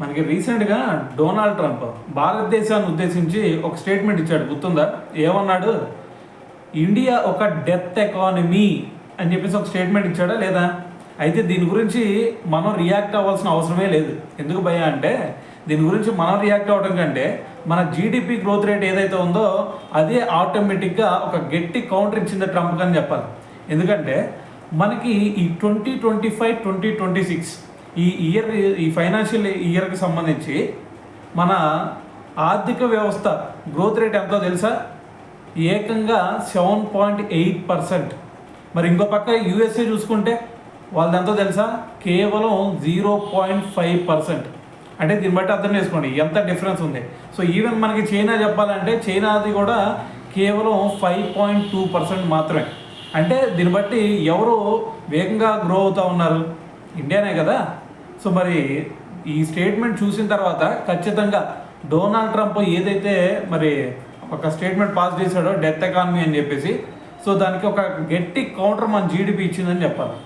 మనకి రీసెంట్గా Donald Trump భారతదేశాన్ని ఉద్దేశించి ఒక స్టేట్మెంట్ ఇచ్చాడు, గుర్తుందా? ఏమన్నాడు? ఇండియా ఒక డెత్ ఎకానమీ అని చెప్పేసి ఒక స్టేట్మెంట్ ఇచ్చాడా లేదా? అయితే దీని గురించి మనం రియాక్ట్ అవ్వాల్సిన అవసరమే లేదు. ఎందుకు భయ అంటే, దీని గురించి మనం రియాక్ట్ అవ్వడం కంటే మన జీడిపి గ్రోత్ రేట్ ఏదైతే ఉందో అదే ఆటోమేటిక్గా ఒక గట్టి కౌంటర్ ఇచ్చింది ట్రంప్ అని చెప్పాలి. ఎందుకంటే మనకి ఈ 2025-2026 ఈ ఫైనాన్షియల్ ఇయర్కి సంబంధించి మన ఆర్థిక వ్యవస్థ గ్రోత్ రేట్ ఎంతో తెలుసా? ఏకంగా 7.8%. మరి ఇంకో పక్క యూఎస్ఏ చూసుకుంటే వాళ్ళది ఎంతో తెలుసా? కేవలం 0.5%. అంటే దీన్ని బట్టి అర్థం చేసుకోండి ఎంత డిఫరెన్స్ ఉంది. సో ఈవెన్ మనకి చైనా చెప్పాలంటే చైనాది కూడా కేవలం 5.2% మాత్రమే. అంటే దీన్ని బట్టి ఎవరు వేగంగా గ్రో అవుతూ ఉన్నారు? ఇండియానే కదా. సో మరి ఈ స్టేట్మెంట్ చూసిన తర్వాత ఖచ్చితంగా డొనాల్డ్ ట్రంప్ ఏదైతే మరి ఒక స్టేట్మెంట్ పాస్ చేశాడో డెత్ ఎకానమీ అని చెప్పేసి, సో దానికి ఒక గట్టి కౌంటర్ మన జీడిపి ఇచ్చిందని చెప్పాలి.